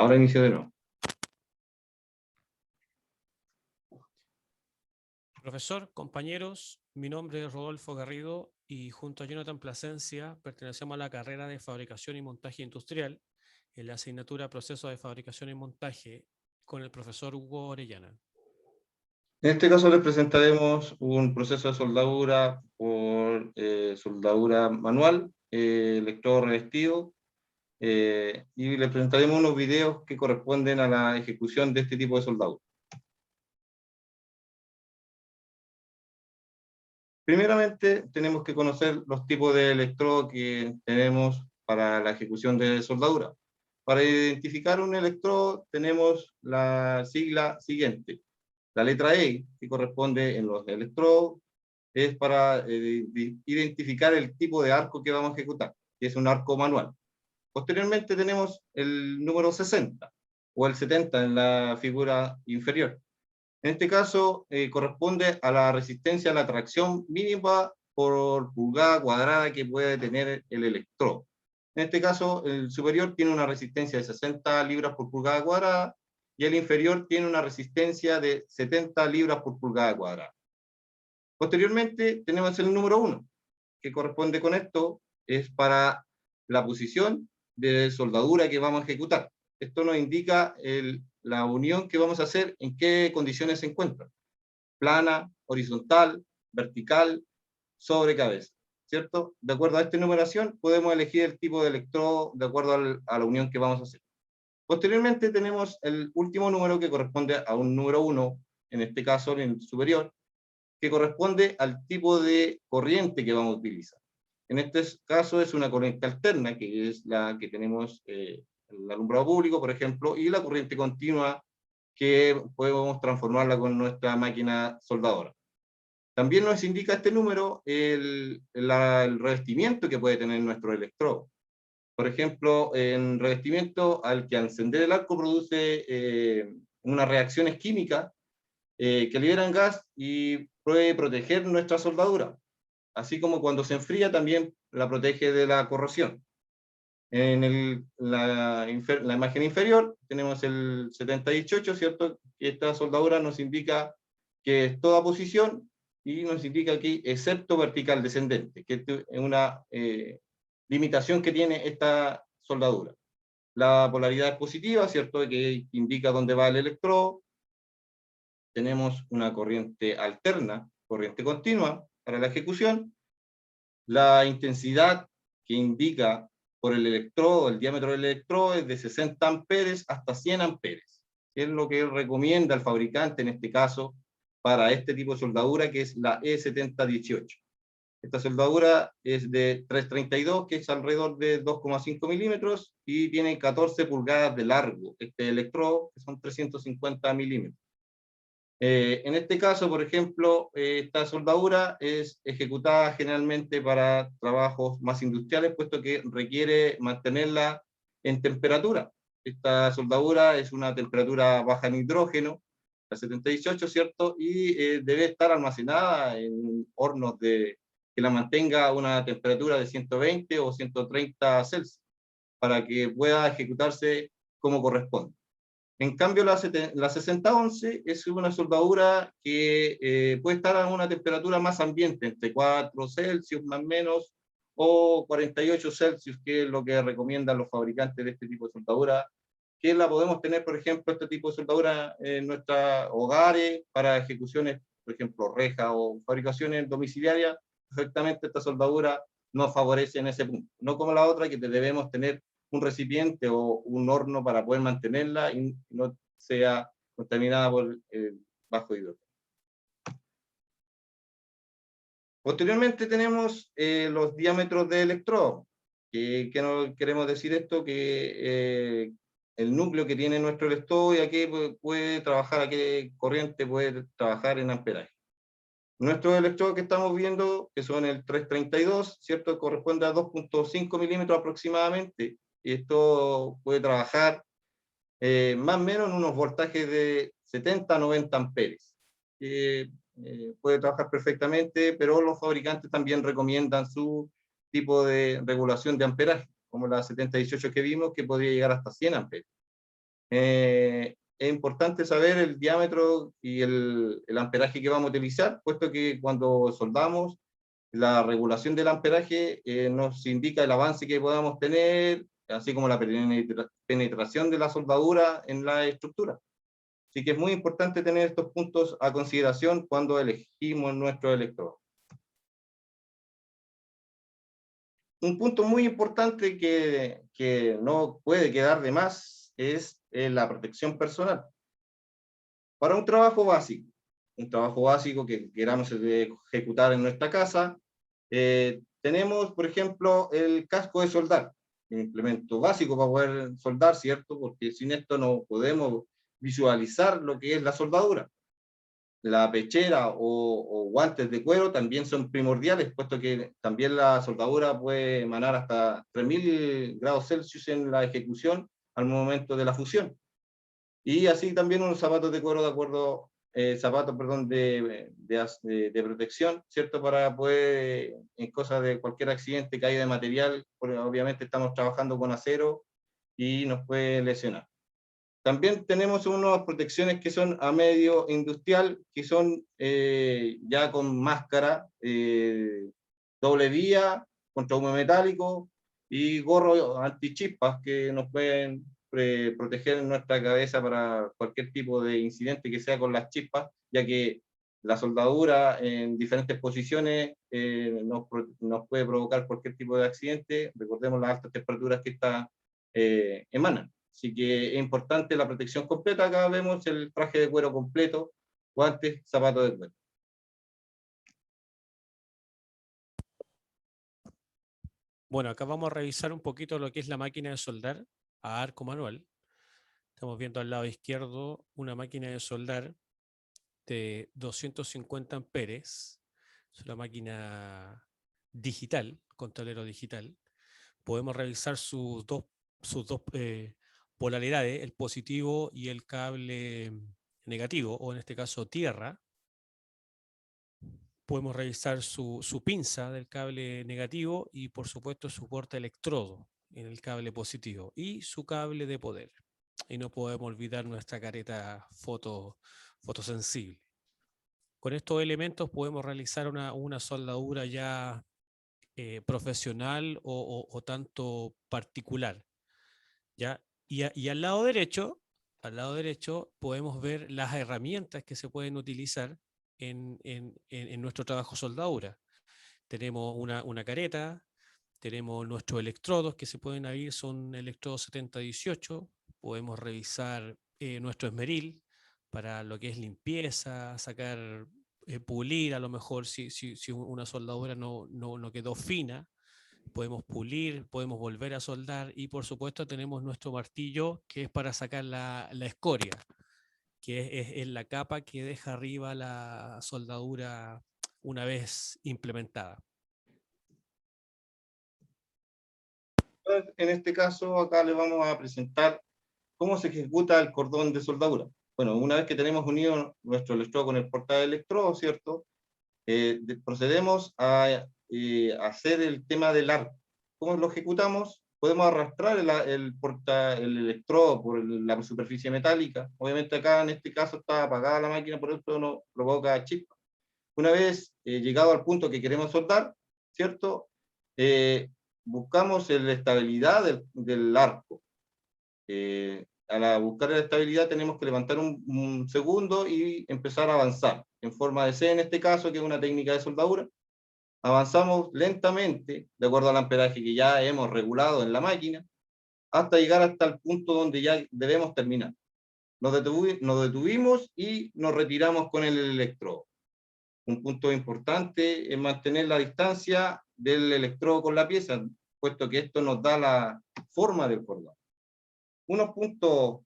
Ahora inicio de nuevo. Profesor, compañeros, mi nombre es Rodolfo Garrido y junto a Jonathan Plasencia pertenecemos a la carrera de Fabricación y Montaje Industrial en la asignatura Procesos de Fabricación y Montaje con el profesor Hugo Orellana. En este caso les presentaremos un proceso de soldadura por soldadura manual, electrodo revestido, y les presentaremos unos videos que corresponden a la ejecución de este tipo de soldadura. Primeramente, tenemos que conocer los tipos de electrodo que tenemos para la ejecución de soldadura. Para identificar un electrodo tenemos la sigla siguiente. La letra E, que corresponde en los electrodos, es para identificar el tipo de arco que vamos a ejecutar, que es un arco manual. Posteriormente tenemos el número 60, o el 70 en la figura inferior. En este caso, corresponde a la resistencia a la tracción mínima por pulgada cuadrada que puede tener el electrodo. En este caso, el superior tiene una resistencia de 60 libras por pulgada cuadrada y el inferior tiene una resistencia de 70 libras por pulgada cuadrada. Posteriormente, tenemos el número 1, que corresponde con esto, es para la posición de soldadura que vamos a ejecutar. Esto nos indica la unión que vamos a hacer, en qué condiciones se encuentra. Plana, horizontal, vertical, sobre cabeza, ¿cierto? De acuerdo a esta numeración, podemos elegir el tipo de electrodo de acuerdo a la unión que vamos a hacer. Posteriormente tenemos el último número que corresponde a un número 1, en este caso en el superior, que corresponde al tipo de corriente que vamos a utilizar. En este caso es una corriente alterna, que es la que tenemos en el alumbrado público, por ejemplo, y la corriente continua, que podemos transformarla con nuestra máquina soldadora. También nos indica este número el revestimiento que puede tener nuestro electrodo. Por ejemplo, en revestimiento, al que encender el arco produce unas reacciones químicas que liberan gas y puede proteger nuestra soldadura, así como cuando se enfría también la protege de la corrosión. En la imagen inferior tenemos el 7018, ¿cierto? Que esta soldadura nos indica que es toda posición y nos indica aquí excepto vertical descendente, que es una limitación que tiene esta soldadura. La polaridad es positiva, ¿cierto? Que indica dónde va el electrodo. Tenemos una corriente alterna, corriente continua para la ejecución. La intensidad que indica por el electrodo, el diámetro del electrodo es de 60 amperes hasta 100 amperes, que es lo que recomienda el fabricante en este caso para este tipo de soldadura, que es la E7018. Esta soldadura es de 332, que es alrededor de 2,5 milímetros, y tiene 14 pulgadas de largo. Este electrodo, que son 350 milímetros. En este caso, por ejemplo, esta soldadura es ejecutada generalmente para trabajos más industriales, puesto que requiere mantenerla en temperatura. Esta soldadura es una temperatura baja en hidrógeno, la 718, ¿cierto? Y debe estar almacenada en hornos que la mantenga a una temperatura de 120 o 130 Celsius, para que pueda ejecutarse como corresponde. En cambio, la 6011 es una soldadura que puede estar a una temperatura más ambiente, entre 4 Celsius más o menos, o 48 Celsius, que es lo que recomiendan los fabricantes de este tipo de soldadura, que la podemos tener, por ejemplo, este tipo de soldadura en nuestros hogares, para ejecuciones, por ejemplo, rejas o fabricaciones domiciliarias. Perfectamente esta soldadura nos favorece en ese punto, no como la otra, que debemos tener un recipiente o un horno para poder mantenerla y no sea contaminada por bajo hidrógeno. Posteriormente tenemos los diámetros de electrodo. ¿Qué no queremos decir esto? Que el núcleo que tiene nuestro electrodo y a qué puede trabajar, a qué corriente puede trabajar en amperaje. Nuestros electrodos que estamos viendo, que son el 332, ¿cierto? Corresponde a 2,5 milímetros aproximadamente. Y esto puede trabajar más o menos en unos voltajes de 70 a 90 amperes. Puede trabajar perfectamente, pero los fabricantes también recomiendan su tipo de regulación de amperaje, como la 7018 que vimos, que podría llegar hasta 100 amperes. es importante saber el diámetro y el amperaje que vamos a utilizar, puesto que cuando soldamos, la regulación del amperaje nos indica el avance que podamos tener, así como la penetración de la soldadura en la estructura. Así que es muy importante tener estos puntos a consideración cuando elegimos nuestro electrodo. Un punto muy importante que no puede quedar de más es la protección personal. Para un trabajo básico que queramos ejecutar en nuestra casa, tenemos, por ejemplo, el casco de soldar, un implemento básico para poder soldar, ¿cierto? Porque sin esto no podemos visualizar lo que es la soldadura. La pechera o guantes de cuero también son primordiales, puesto que también la soldadura puede emanar hasta 3000 grados Celsius en la ejecución al momento de la fusión. Y así también unos zapatos de cuero zapatos, perdón, de protección, ¿cierto? Para poder, en cosa de cualquier accidente, caída de material, porque obviamente estamos trabajando con acero y nos puede lesionar. También tenemos unas protecciones que son a medio industrial, que son ya con máscara, doble vía, contra humo metálico y gorro antichispas que nos pueden proteger nuestra cabeza para cualquier tipo de incidente que sea con las chispas, ya que la soldadura en diferentes posiciones nos puede provocar cualquier tipo de accidente. Recordemos las altas temperaturas que emanan. Así que es importante la protección completa. Acá vemos el traje de cuero completo, guantes, zapatos de cuero. Bueno, acá vamos a revisar un poquito lo que es la máquina de soldar a arco manual. Estamos viendo al lado izquierdo una máquina de soldar de 250 amperes. Es una máquina digital, con tablero digital. Podemos revisar sus dos polaridades, el positivo y el cable negativo, o en este caso tierra. Podemos revisar su pinza del cable negativo y por supuesto su porta electrodo en el cable positivo y su cable de poder. Y no podemos olvidar nuestra careta fotosensible. Con estos elementos podemos realizar una soldadura ya profesional o tanto particular, ¿ya? Y al lado derecho podemos ver las herramientas que se pueden utilizar en nuestro trabajo soldadura. Tenemos una careta, tenemos nuestros electrodos que se pueden abrir, son electrodos 7018, podemos revisar nuestro esmeril para lo que es limpieza, sacar, pulir a lo mejor si una soldadura no quedó fina, podemos pulir, podemos volver a soldar y por supuesto tenemos nuestro martillo que es para sacar la escoria, que es la capa que deja arriba la soldadura una vez implementada. En este caso, acá les vamos a presentar cómo se ejecuta el cordón de soldadura. Bueno, una vez que tenemos unido nuestro electrodo con el electrodo, ¿cierto? Procedemos a hacer el tema del arco. ¿Cómo lo ejecutamos? Podemos arrastrar el electrodo por la superficie metálica. Obviamente acá en este caso está apagada la máquina, por eso no provoca chispa. Una vez llegado al punto que queremos soldar, ¿cierto? Buscamos la estabilidad del arco. Al buscar la estabilidad tenemos que levantar un segundo y empezar a avanzar en forma de C en este caso, que es una técnica de soldadura. Avanzamos lentamente, de acuerdo al amperaje que ya hemos regulado en la máquina, hasta llegar hasta el punto donde ya debemos terminar. Nos detuvimos y nos retiramos con el electrodo. Un punto importante es mantener la distancia del electrodo con la pieza, puesto que esto nos da la forma del cordón. Unos puntos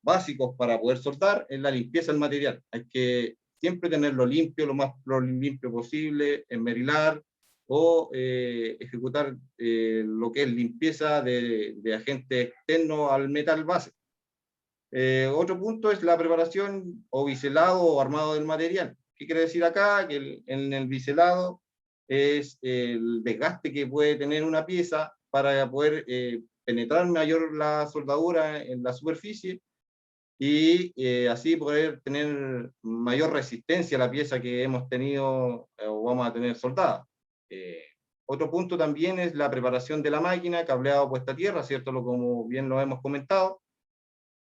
básicos para poder soldar es la limpieza del material. Hay que siempre tenerlo limpio, lo más limpio posible, enmerilar o ejecutar lo que es limpieza de agentes externos al metal base. Otro punto es la preparación o biselado o armado del material. ¿Qué quiere decir acá? Que en el biselado es el desgaste que puede tener una pieza para poder penetrar mayor la soldadura en la superficie y así poder tener mayor resistencia a la pieza que hemos tenido o vamos a tener soldada. Otro punto también es la preparación de la máquina, cableado puesta a tierra, ¿cierto? Como bien lo hemos comentado,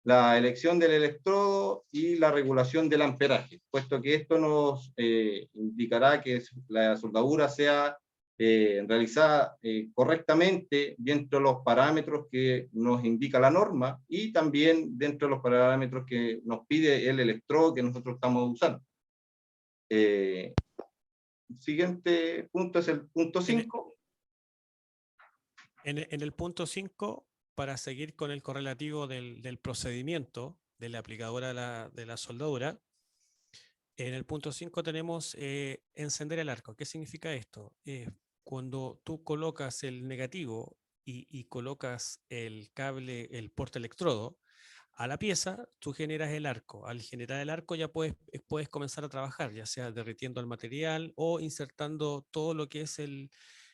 la elección del electrodo y la regulación del amperaje, puesto que esto nos indicará que la soldadura sea realizada correctamente dentro de los parámetros que nos indica la norma y también dentro de los parámetros que nos pide el electrodo que nosotros estamos usando. Siguiente punto es el punto 5. En el punto 5, para seguir con el correlativo del procedimiento de la aplicadora de la soldadura, en el punto 5 tenemos encender el arco. ¿Qué significa esto? Cuando tú colocas el negativo y colocas el cable, el porta electrodo, a la pieza, tú generas el arco. Al generar el arco ya puedes comenzar a trabajar, ya sea derritiendo el material o insertando todo lo que es el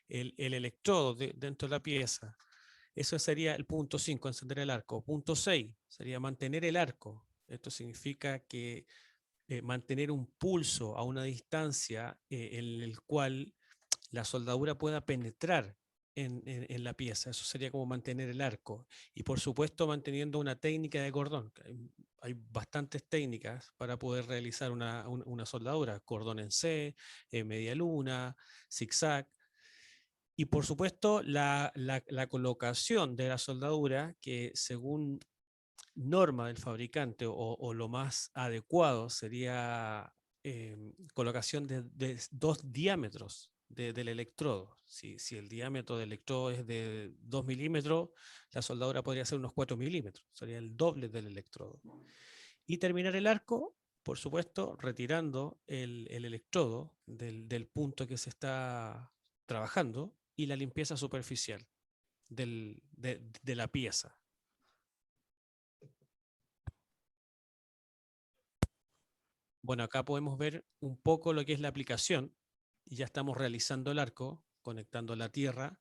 electrodo dentro de la pieza. Eso sería el punto 5, encender el arco. Punto 6 sería mantener el arco. Esto significa que mantener un pulso a una distancia en el cual la soldadura pueda penetrar en la pieza. Eso sería como mantener el arco. Y por supuesto manteniendo una técnica de cordón. Hay bastantes técnicas para poder realizar una soldadura. Cordón en C, media luna, zigzag. Y por supuesto la colocación de la soldadura, que según norma del fabricante o lo más adecuado sería colocación de 2 diámetros del electrodo. Si el diámetro del electrodo es de 2 milímetros, la soldadura podría ser unos 4 milímetros, sería el doble del electrodo. Y terminar el arco, por supuesto, retirando el electrodo del punto que se está trabajando y la limpieza superficial de la pieza. Bueno, acá podemos ver un poco lo que es la aplicación. Y ya estamos realizando el arco, conectando la tierra.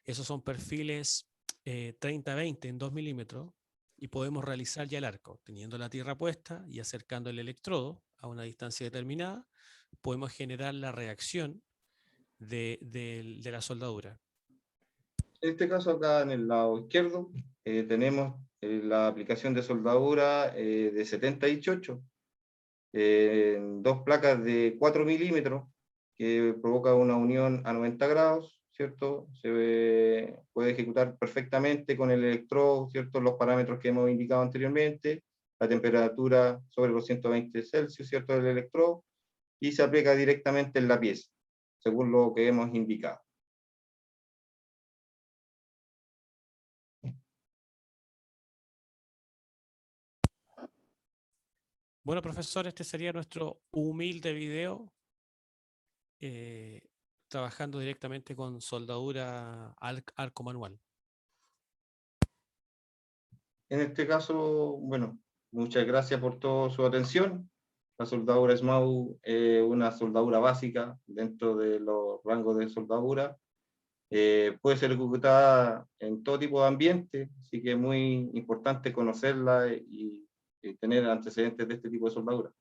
Esos son perfiles 30-20 en 2 milímetros. Y podemos realizar ya el arco, teniendo la tierra puesta y acercando el electrodo a una distancia determinada. Podemos generar la reacción de la soldadura. En este caso, acá en el lado izquierdo, tenemos la aplicación de soldadura de 70-18, en 2 placas de 4 milímetros, que provoca una unión a 90 grados, ¿cierto? Puede ejecutar perfectamente con el electrodo, ¿cierto? Los parámetros que hemos indicado anteriormente, la temperatura sobre los 120 Celsius, ¿cierto? Del electrodo, y se aplica directamente en la pieza, según lo que hemos indicado. Bueno, profesor, este sería nuestro humilde video trabajando directamente con soldadura arco manual. En este caso, bueno, muchas gracias por toda su atención. La soldadura SMAU es una soldadura básica dentro de los rangos de soldadura. Puede ser ejecutada en todo tipo de ambiente, así que es muy importante conocerla y tener antecedentes de este tipo de soldadura.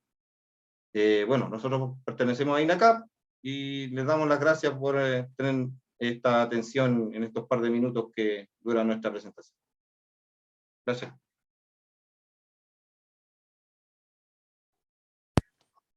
Bueno, nosotros pertenecemos a INACAP y les damos las gracias por tener esta atención en estos par de minutos que dura nuestra presentación. Gracias.